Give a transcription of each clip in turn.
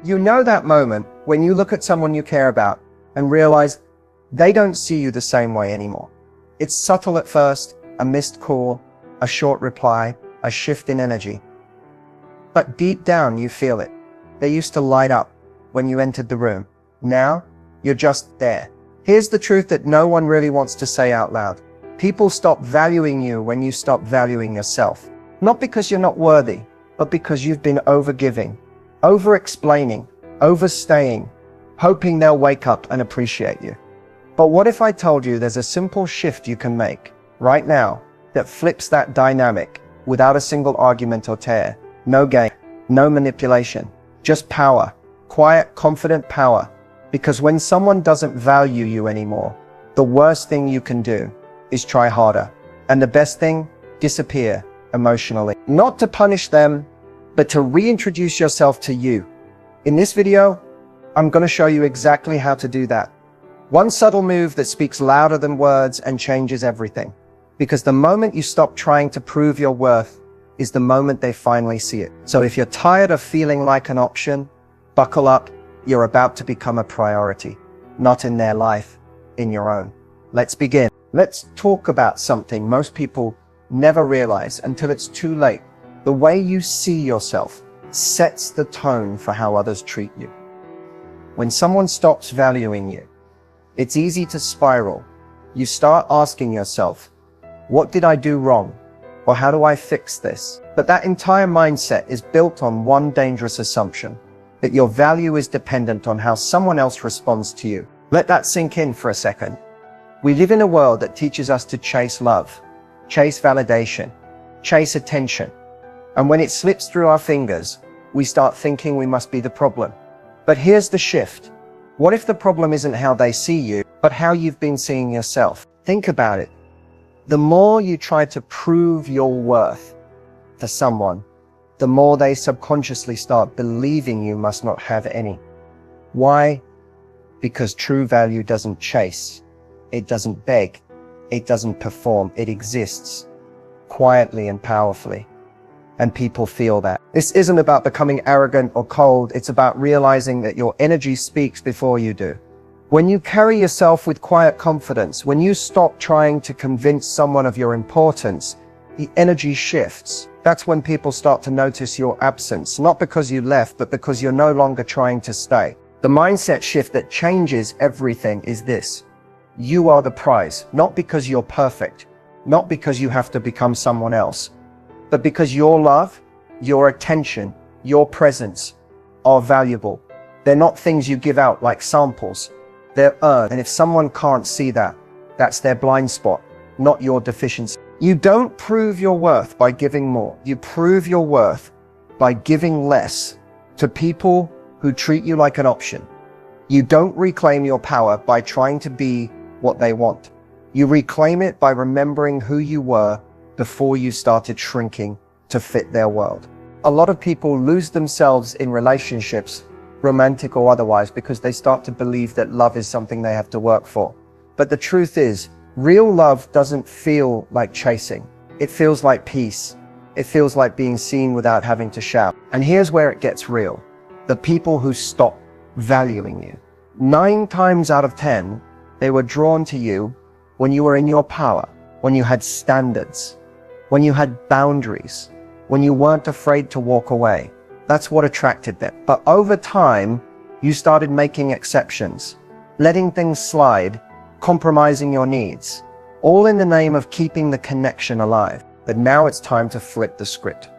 You know that moment when you look at someone you care about and realize they don't see you the same way anymore. It's subtle at first, a missed call, a short reply, a shift in energy. But deep down you feel it. They used to light up when you entered the room. Now, you're just there. Here's the truth that no one really wants to say out loud. People stop valuing you when you stop valuing yourself. Not because you're not worthy, but because you've been overgiving, over-explaining, overstaying, hoping they'll wake up and appreciate you. But what if I told you there's a simple shift you can make right now that flips that dynamic without a single argument or tear? No game, no manipulation, just power, quiet, confident power. Because when someone doesn't value you anymore, the worst thing you can do is try harder. And the best thing, disappear emotionally. Not to punish them, but to reintroduce yourself to you. In this video, I'm going to show you exactly how to do that. One subtle move that speaks louder than words and changes everything. Because the moment you stop trying to prove your worth is the moment they finally see it. So if you're tired of feeling like an option, buckle up. You're about to become a priority, not in their life, in your own. Let's begin. Let's talk about something most people never realize until it's too late. The way you see yourself sets the tone for how others treat you. When someone stops valuing you, it's easy to spiral. You start asking yourself, what did I do wrong? Or how do I fix this? But that entire mindset is built on one dangerous assumption, that your value is dependent on how someone else responds to you. Let that sink in for a second. We live in a world that teaches us to chase love, chase validation, chase attention. And when it slips through our fingers, we start thinking we must be the problem. But here's the shift. What if the problem isn't how they see you, but how you've been seeing yourself? Think about it. The more you try to prove your worth to someone, the more they subconsciously start believing you must not have any. Why? Because true value doesn't chase. It doesn't beg. It doesn't perform. It exists quietly and powerfully. And people feel that. This isn't about becoming arrogant or cold. It's about realizing that your energy speaks before you do. When you carry yourself with quiet confidence, when you stop trying to convince someone of your importance, the energy shifts. That's when people start to notice your absence, not because you left, but because you're no longer trying to stay. The mindset shift that changes everything is this. You are the prize, not because you're perfect, not because you have to become someone else, but because your love, your attention, your presence are valuable. They're not things you give out like samples. They're earned. And if someone can't see that, that's their blind spot, not your deficiency. You don't prove your worth by giving more. You prove your worth by giving less to people who treat you like an option. You don't reclaim your power by trying to be what they want. You reclaim it by remembering who you were before you started shrinking to fit their world. A lot of people lose themselves in relationships, romantic or otherwise, because they start to believe that love is something they have to work for. But the truth is, real love doesn't feel like chasing. It feels like peace. It feels like being seen without having to shout. And here's where it gets real. The people who stop valuing you. 9 times out of 10, they were drawn to you when you were in your power, when you had standards, when you had boundaries, when you weren't afraid to walk away. That's what attracted them. But over time, you started making exceptions, letting things slide, compromising your needs, all in the name of keeping the connection alive. But now it's time to flip the script.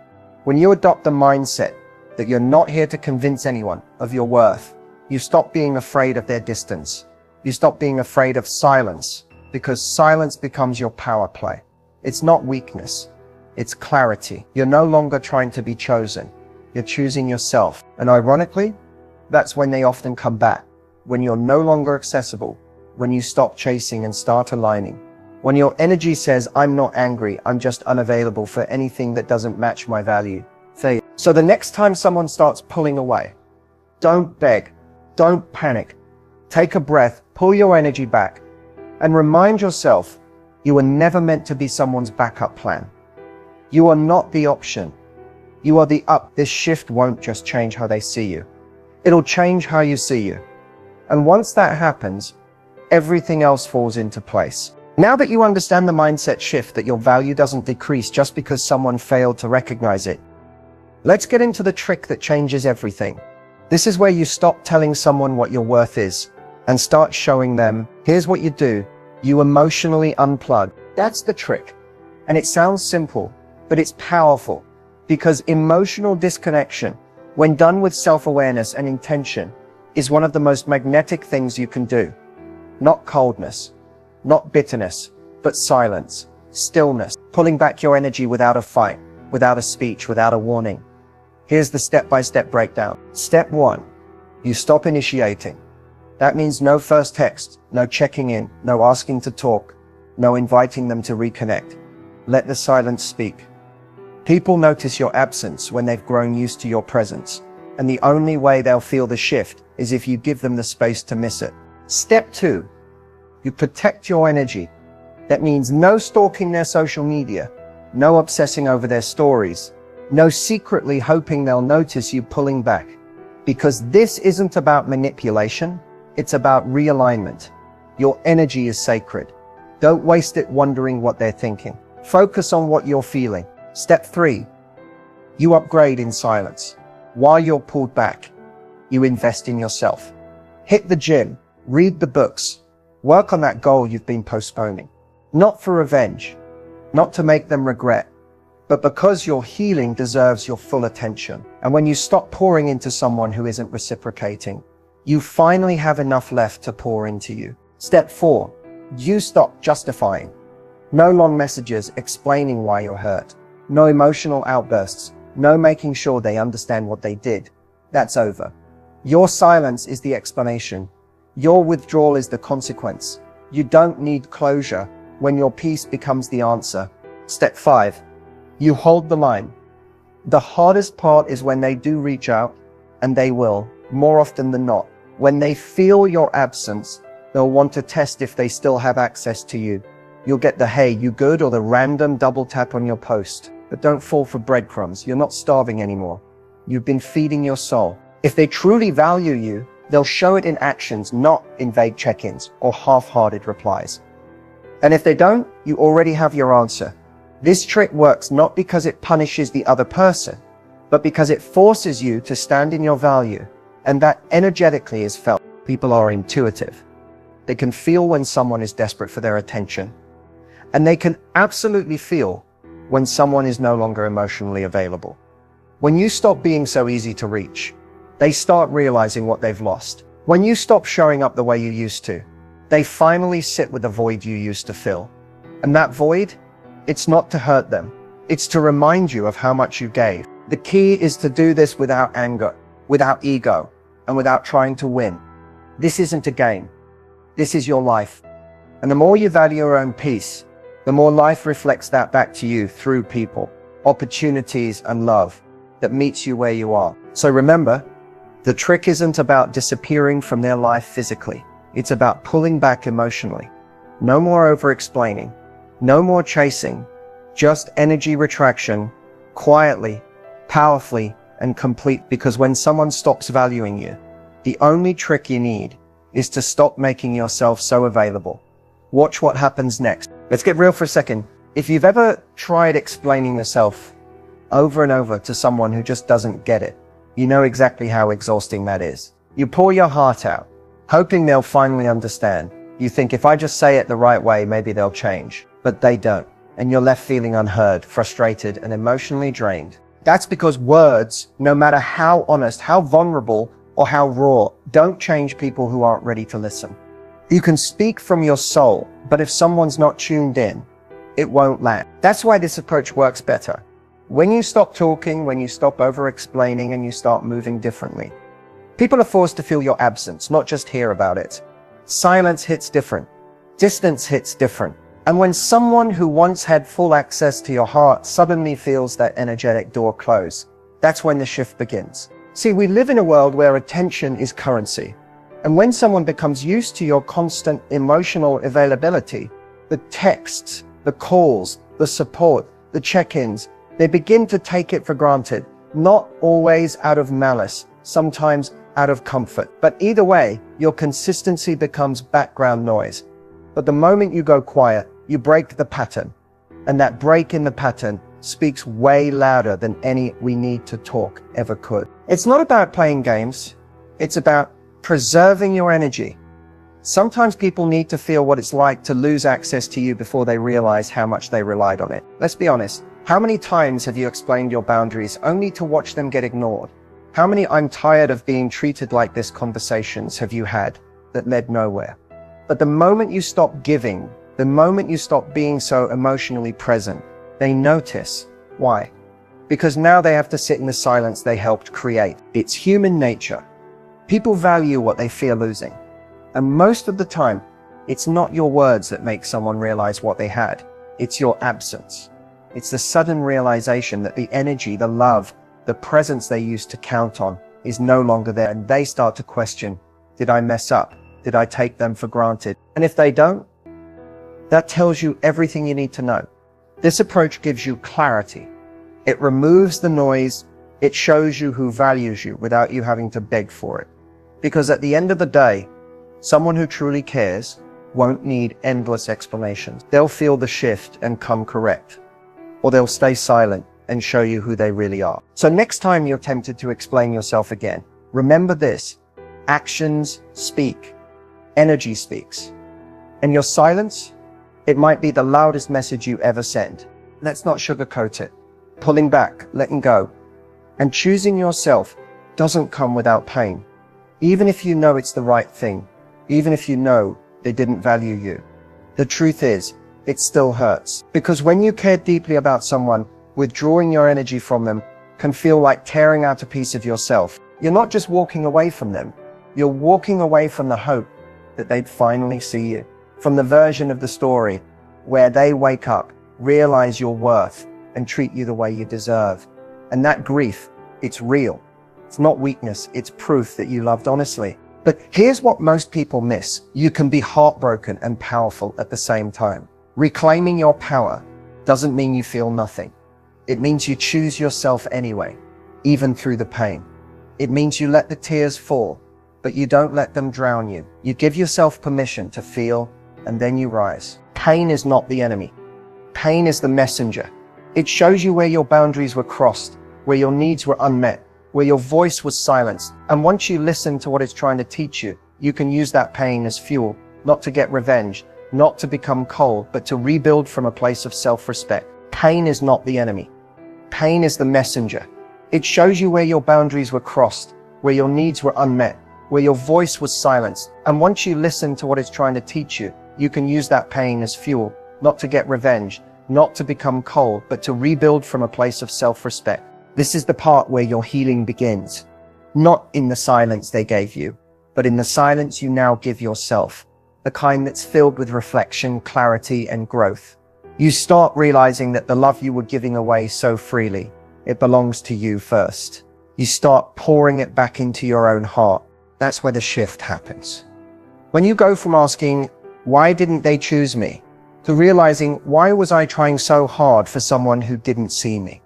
When you adopt the mindset that you're not here to convince anyone of your worth, you stop being afraid of their distance. You stop being afraid of silence, because silence becomes your power play. It's not weakness, it's clarity. You're no longer trying to be chosen. You're choosing yourself. And ironically, that's when they often come back. When you're no longer accessible, when you stop chasing and start aligning. When your energy says, I'm not angry, I'm just unavailable for anything that doesn't match my value. So the next time someone starts pulling away, don't beg, don't panic. Take a breath, pull your energy back, and remind yourself you were never meant to be someone's backup plan. You are not the option. You are the up. This shift won't just change how they see you. It'll change how you see you. And once that happens, everything else falls into place. Now that you understand the mindset shift that your value doesn't decrease just because someone failed to recognize it, let's get into the trick that changes everything. This is where you stop telling someone what your worth is and start showing them, here's what you do. You emotionally unplug. That's the trick. And it sounds simple, but it's powerful, because emotional disconnection, when done with self-awareness and intention, is one of the most magnetic things you can do. Not coldness, not bitterness, but silence, stillness, pulling back your energy without a fight, without a speech, without a warning. Here's the step-by-step breakdown. Step 1, you stop initiating. That means no first text, no checking in, no asking to talk, no inviting them to reconnect. Let the silence speak. People notice your absence when they've grown used to your presence, and the only way they'll feel the shift is if you give them the space to miss it. Step 2, you protect your energy. That means no stalking their social media, no obsessing over their stories, no secretly hoping they'll notice you pulling back. Because this isn't about manipulation, it's about realignment. Your energy is sacred. Don't waste it wondering what they're thinking. Focus on what you're feeling. Step 3, you upgrade in silence. While you're pulled back, you invest in yourself. Hit the gym, read the books, work on that goal you've been postponing. Not for revenge, not to make them regret, but because your healing deserves your full attention. And when you stop pouring into someone who isn't reciprocating, you finally have enough left to pour into you. Step 4, you stop justifying. No long messages explaining why you're hurt. No emotional outbursts. No making sure they understand what they did. That's over. Your silence is the explanation. Your withdrawal is the consequence. You don't need closure when your peace becomes the answer. Step 5, you hold the line. The hardest part is when they do reach out, and they will, more often than not. When they feel your absence, they'll want to test if they still have access to you. You'll get the "hey, you good?" or the random double tap on your post. But don't fall for breadcrumbs. You're not starving anymore. You've been feeding your soul. If they truly value you, they'll show it in actions, not in vague check-ins or half-hearted replies. And if they don't, you already have your answer. This trick works not because it punishes the other person, but because it forces you to stand in your value, and that energetically is felt. People are intuitive. They can feel when someone is desperate for their attention, and they can absolutely feel when someone is no longer emotionally available. When you stop being so easy to reach, they start realizing what they've lost. When you stop showing up the way you used to, they finally sit with the void you used to fill. And that void, it's not to hurt them. It's to remind you of how much you gave. The key is to do this without anger, without ego, and without trying to win. This isn't a game. This is your life. And the more you value your own peace, the more life reflects that back to you through people, opportunities, and love that meets you where you are. So remember, the trick isn't about disappearing from their life physically. It's about pulling back emotionally. No more over-explaining. No more chasing. Just energy retraction, quietly, powerfully, and complete. Because when someone stops valuing you, the only trick you need is to stop making yourself so available. Watch what happens next. Let's get real for a second. If you've ever tried explaining yourself over and over to someone who just doesn't get it, you know exactly how exhausting that is. You pour your heart out, hoping they'll finally understand. You think, if I just say it the right way, maybe they'll change. But they don't. And you're left feeling unheard, frustrated, and emotionally drained. That's because words, no matter how honest, how vulnerable, or how raw, don't change people who aren't ready to listen. You can speak from your soul, but if someone's not tuned in, it won't land. That's why this approach works better. When you stop talking, when you stop over-explaining, and you start moving differently, people are forced to feel your absence, not just hear about it. Silence hits different. Distance hits different. And when someone who once had full access to your heart suddenly feels that energetic door close, that's when the shift begins. See, we live in a world where attention is currency. And when someone becomes used to your constant emotional availability, the texts, the calls, the support, the check-ins, they begin to take it for granted, not always out of malice, sometimes out of comfort. But either way, your consistency becomes background noise. But the moment you go quiet, you break the pattern. And that break in the pattern speaks way louder than any "we need to talk" ever could. It's not about playing games. It's about preserving your energy. Sometimes people need to feel what it's like to lose access to you before they realize how much they relied on it. Let's be honest. How many times have you explained your boundaries only to watch them get ignored? How many "I'm tired of being treated like this" conversations have you had that led nowhere? But the moment you stop giving, the moment you stop being so emotionally present, they notice. Why? Because now they have to sit in the silence they helped create. It's human nature. People value what they fear losing. And most of the time, it's not your words that make someone realize what they had. It's your absence. It's the sudden realization that the energy, the love, the presence they used to count on is no longer there, and they start to question, did I mess up? Did I take them for granted? And if they don't, that tells you everything you need to know. This approach gives you clarity. It removes the noise. It shows you who values you without you having to beg for it. Because at the end of the day, someone who truly cares won't need endless explanations. They'll feel the shift and come correct. Or they'll stay silent and show you who they really are. So next time you're tempted to explain yourself again, remember this: actions speak, energy speaks. And your silence, it might be the loudest message you ever send. Let's not sugarcoat it. Pulling back, letting go, and choosing yourself doesn't come without pain. Even if you know it's the right thing, even if you know they didn't value you, the truth is, it still hurts. Because when you care deeply about someone, withdrawing your energy from them can feel like tearing out a piece of yourself. You're not just walking away from them, you're walking away from the hope that they'd finally see you. From the version of the story where they wake up, realize your worth, and treat you the way you deserve. And that grief, it's real. It's not weakness, it's proof that you loved honestly. But here's what most people miss. You can be heartbroken and powerful at the same time. Reclaiming your power doesn't mean you feel nothing. It means you choose yourself anyway, even through the pain. It means you let the tears fall, but you don't let them drown you. You give yourself permission to feel, and then you rise. Pain is not the enemy. Pain is the messenger. It shows you where your boundaries were crossed, where your needs were unmet, where your voice was silenced. And once you listen to what it's trying to teach you, you can use that pain as fuel, not to get revenge, not to become cold, but to rebuild from a place of self-respect. Pain is not the enemy. Pain is the messenger. It shows you where your boundaries were crossed, where your needs were unmet, where your voice was silenced. And once you listen to what it's trying to teach you, you can use that pain as fuel, not to get revenge, not to become cold, but to rebuild from a place of self-respect. This is the part where your healing begins. Not in the silence they gave you, but in the silence you now give yourself. The kind that's filled with reflection, clarity, and growth. You start realizing that the love you were giving away so freely, it belongs to you first. You start pouring it back into your own heart. That's where the shift happens. When you go from asking, why didn't they choose me, to realizing, why was I trying so hard for someone who didn't see me?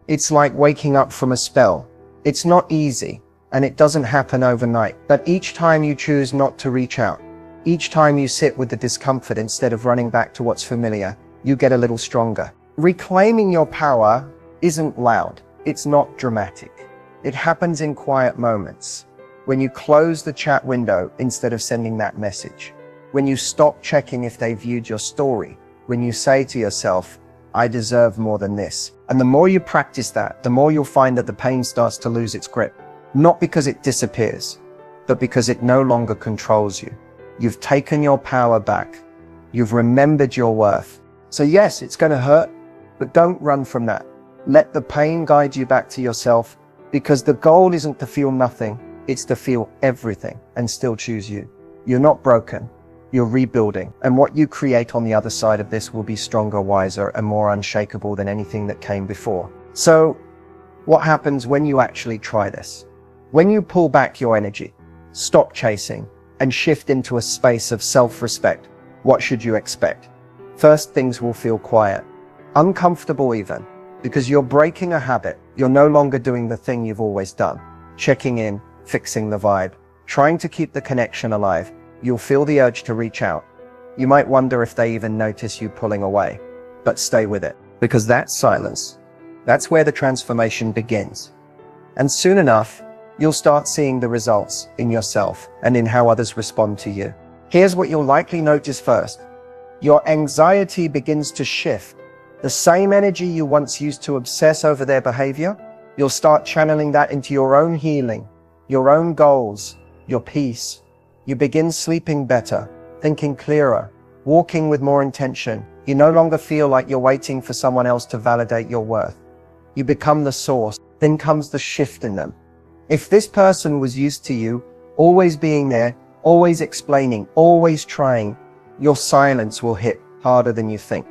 It's like waking up from a spell. It's not easy, and it doesn't happen overnight. But each time you choose not to reach out, each time you sit with the discomfort instead of running back to what's familiar, you get a little stronger. Reclaiming your power isn't loud. It's not dramatic. It happens in quiet moments. When you close the chat window instead of sending that message. When you stop checking if they viewed your story. When you say to yourself, I deserve more than this. And the more you practice that, the more you'll find that the pain starts to lose its grip. Not because it disappears, but because it no longer controls you. You've taken your power back. You've remembered your worth. So yes, it's going to hurt, but don't run from that. Let the pain guide you back to yourself, because the goal isn't to feel nothing. It's to feel everything and still choose you. You're not broken. You're rebuilding. And what you create on the other side of this will be stronger, wiser, and more unshakable than anything that came before. So what happens when you actually try this? When you pull back your energy, stop chasing, and shift into a space of self-respect, what should you expect? First, things will feel quiet, uncomfortable even, because you're breaking a habit. You're no longer doing the thing you've always done, checking in, fixing the vibe, trying to keep the connection alive. You'll feel the urge to reach out. You might wonder if they even notice you pulling away, but stay with it, because that silence, that's where the transformation begins. And soon enough, you'll start seeing the results in yourself and in how others respond to you. Here's what you'll likely notice first. Your anxiety begins to shift. The same energy you once used to obsess over their behavior, you'll start channeling that into your own healing, your own goals, your peace. You begin sleeping better, thinking clearer, walking with more intention. You no longer feel like you're waiting for someone else to validate your worth. You become the source. Then comes the shift in them. If this person was used to you, always being there, always explaining, always trying, your silence will hit harder than you think.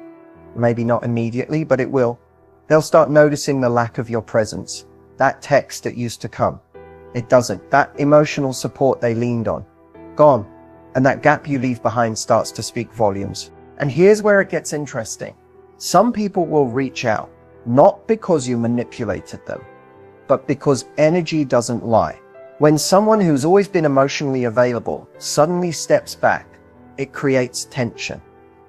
Maybe not immediately, but it will. They'll start noticing the lack of your presence. That text that used to come, it doesn't. That emotional support they leaned on, gone. And that gap you leave behind starts to speak volumes. And here's where it gets interesting. Some people will reach out, not because you manipulated them, but because energy doesn't lie. When someone who's always been emotionally available suddenly steps back, it creates tension.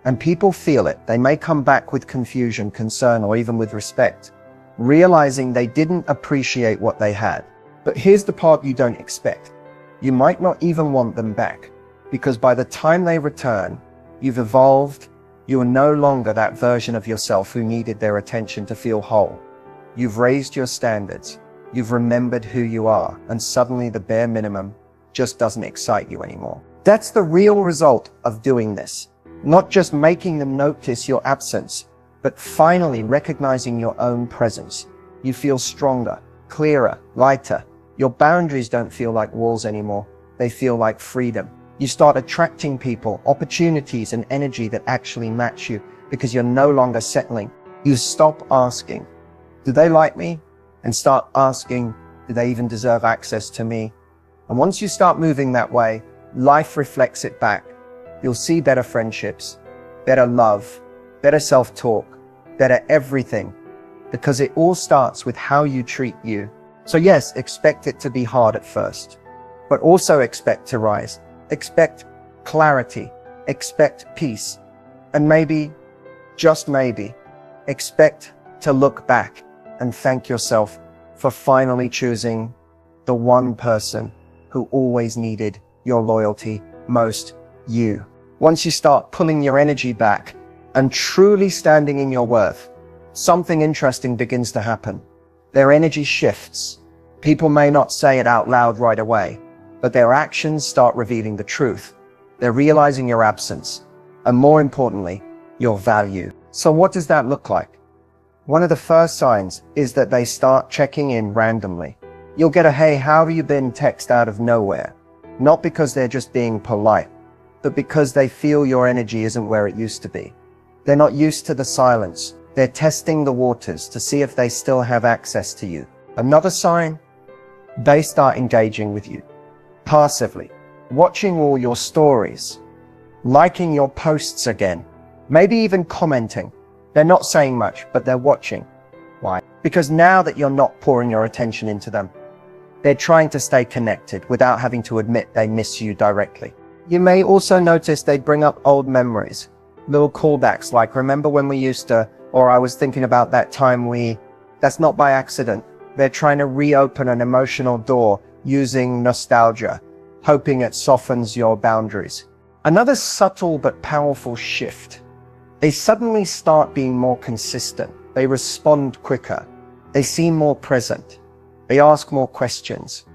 And people feel it. They may come back with confusion, concern, or even with respect, realizing they didn't appreciate what they had. But here's the part you don't expect. You might not even want them back, because by the time they return, you've evolved. You are no longer that version of yourself who needed their attention to feel whole. You've raised your standards. You've remembered who you are, and suddenly the bare minimum just doesn't excite you anymore. That's the real result of doing this. Not just making them notice your absence, but finally recognizing your own presence. You feel stronger, clearer, lighter. Your boundaries don't feel like walls anymore. They feel like freedom. You start attracting people, opportunities, and energy that actually match you because you're no longer settling. You stop asking, do they like me? And start asking, do they even deserve access to me? And once you start moving that way, life reflects it back. You'll see better friendships, better love, better self-talk, better everything, because it all starts with how you treat you. So yes, expect it to be hard at first, but also expect to rise. Expect clarity, expect peace, and maybe, just maybe, expect to look back and thank yourself for finally choosing the one person who always needed your loyalty most, you. Once you start pulling your energy back and truly standing in your worth, something interesting begins to happen. Their energy shifts. People may not say it out loud right away, but their actions start revealing the truth. They're realizing your absence, and more importantly, your value. So what does that look like? One of the first signs is that they start checking in randomly. You'll get a "hey, how have you been" text out of nowhere. Not because they're just being polite, but because they feel your energy isn't where it used to be. They're not used to the silence. They're testing the waters to see if they still have access to you. Another sign, they start engaging with you passively, watching all your stories, liking your posts again, maybe even commenting. They're not saying much, but they're watching. Why? Because now that you're not pouring your attention into them, they're trying to stay connected without having to admit they miss you directly. You may also notice they bring up old memories, little callbacks like, remember when we used to, or I was thinking about that time that's not by accident. They're trying to reopen an emotional door using nostalgia, hoping it softens your boundaries. Another subtle but powerful shift. They suddenly start being more consistent. They respond quicker. They seem more present. They ask more questions.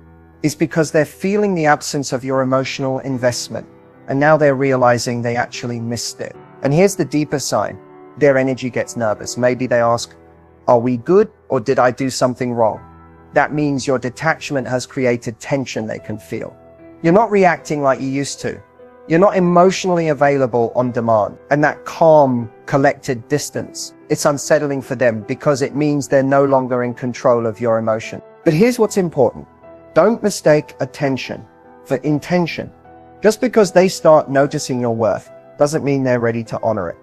It's because they're feeling the absence of your emotional investment, and now they're realizing they actually missed it. And here's the deeper sign. Their energy gets nervous. Maybe they ask, are we good, or did I do something wrong? That means your detachment has created tension they can feel. You're not reacting like you used to. You're not emotionally available on demand. And that calm, collected distance, it's unsettling for them because it means they're no longer in control of your emotion. But here's what's important. Don't mistake attention for intention. Just because they start noticing your worth doesn't mean they're ready to honor it.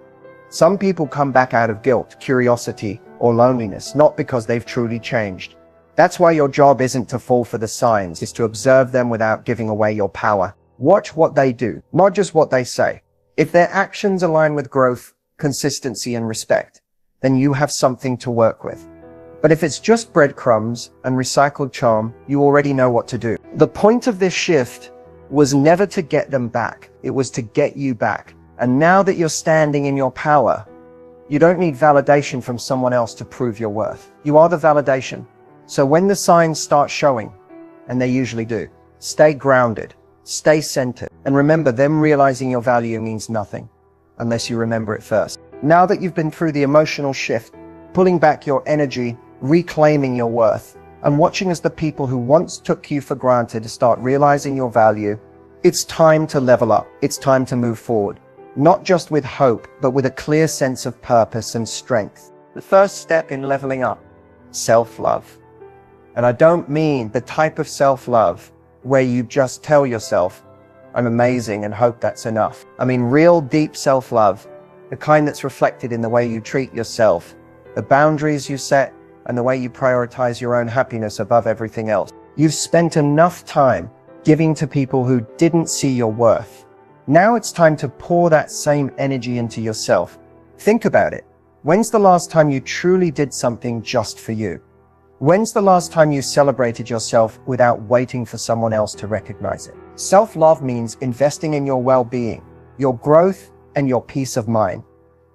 Some people come back out of guilt, curiosity, or loneliness, not because they've truly changed. That's why your job isn't to fall for the signs, it's to observe them without giving away your power. Watch what they do, not just what they say. If their actions align with growth, consistency, and respect, then you have something to work with. But if it's just breadcrumbs and recycled charm, you already know what to do. The point of this shift was never to get them back. It was to get you back. And now that you're standing in your power, you don't need validation from someone else to prove your worth. You are the validation. So when the signs start showing, and they usually do, stay grounded, stay centered, and remember, them realizing your value means nothing unless you remember it first. Now that you've been through the emotional shift, pulling back your energy, reclaiming your worth, and watching as the people who once took you for granted start realizing your value, it's time to level up. It's time to move forward, not just with hope, but with a clear sense of purpose and strength. The first step in leveling up, self-love. And I don't mean the type of self-love where you just tell yourself, I'm amazing, and hope that's enough. I mean real deep self-love, the kind that's reflected in the way you treat yourself, the boundaries you set, and the way you prioritize your own happiness above everything else. You've spent enough time giving to people who didn't see your worth. Now it's time to pour that same energy into yourself. Think about it. When's the last time you truly did something just for you? When's the last time you celebrated yourself without waiting for someone else to recognize it? Self-love means investing in your well-being, your growth, and your peace of mind.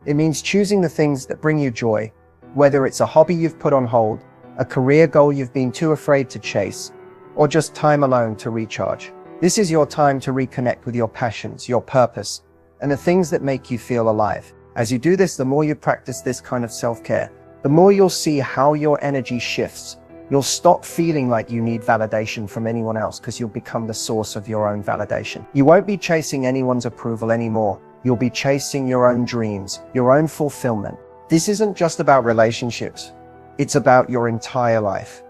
It means choosing the things that bring you joy, whether it's a hobby you've put on hold, a career goal you've been too afraid to chase, or just time alone to recharge. This is your time to reconnect with your passions, your purpose, and the things that make you feel alive. As you do this, the more you practice this kind of self-care, the more you'll see how your energy shifts. You'll stop feeling like you need validation from anyone else because you'll become the source of your own validation. You won't be chasing anyone's approval anymore. You'll be chasing your own dreams, your own fulfillment. This isn't just about relationships. It's about your entire life.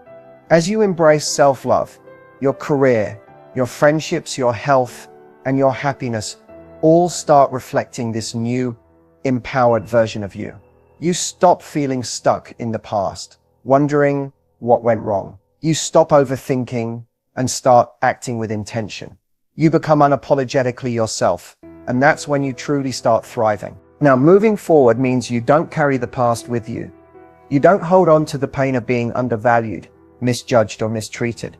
As you embrace self-love, your career, your friendships, your health, and your happiness all start reflecting this new, empowered version of you. You stop feeling stuck in the past, wondering what went wrong. You stop overthinking and start acting with intention. You become unapologetically yourself, and that's when you truly start thriving. Now, moving forward means you don't carry the past with you. You don't hold on to the pain of being undervalued, misjudged, or mistreated.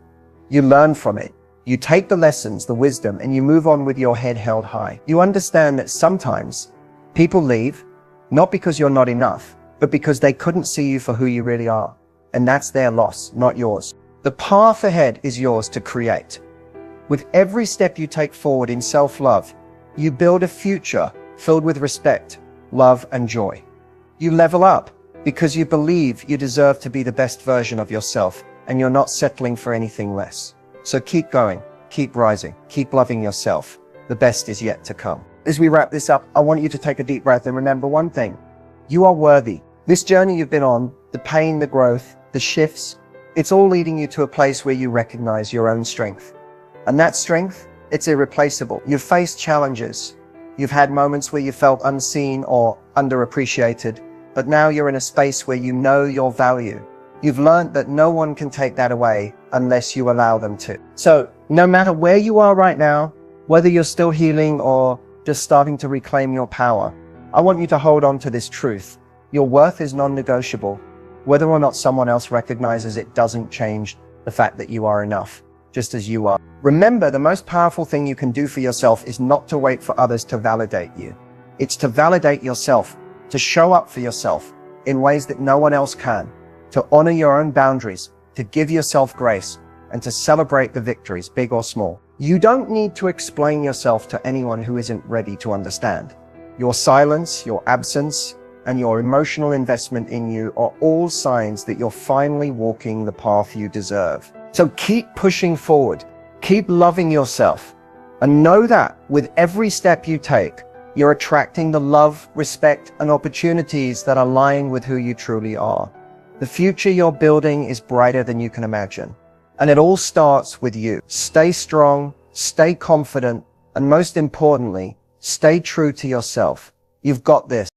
You learn from it. You take the lessons, the wisdom, and you move on with your head held high. You understand that sometimes people leave, not because you're not enough, but because they couldn't see you for who you really are. And that's their loss, not yours. The path ahead is yours to create. With every step you take forward in self-love, you build a future filled with respect, love, and joy. You level up because you believe you deserve to be the best version of yourself, and you're not settling for anything less. So keep going, keep rising, keep loving yourself. The best is yet to come. As we wrap this up, I want you to take a deep breath and remember one thing. You are worthy. This journey you've been on, the pain, the growth, the shifts, it's all leading you to a place where you recognize your own strength. And that strength, it's irreplaceable. You've faced challenges. You've had moments where you felt unseen or underappreciated, but now you're in a space where you know your value. You've learned that no one can take that away unless you allow them to. So no matter where you are right now, whether you're still healing or just starting to reclaim your power, I want you to hold on to this truth. Your worth is non-negotiable. Whether or not someone else recognizes it doesn't change the fact that you are enough, just as you are. Remember, the most powerful thing you can do for yourself is not to wait for others to validate you. It's to validate yourself, to show up for yourself in ways that no one else can, to honor your own boundaries, to give yourself grace, and to celebrate the victories, big or small. You don't need to explain yourself to anyone who isn't ready to understand. Your silence, your absence, and your emotional investment in you are all signs that you're finally walking the path you deserve. So keep pushing forward, keep loving yourself, and know that with every step you take, you're attracting the love, respect, and opportunities that align with who you truly are. The future you're building is brighter than you can imagine. And it all starts with you. Stay strong, stay confident, and most importantly, stay true to yourself. You've got this.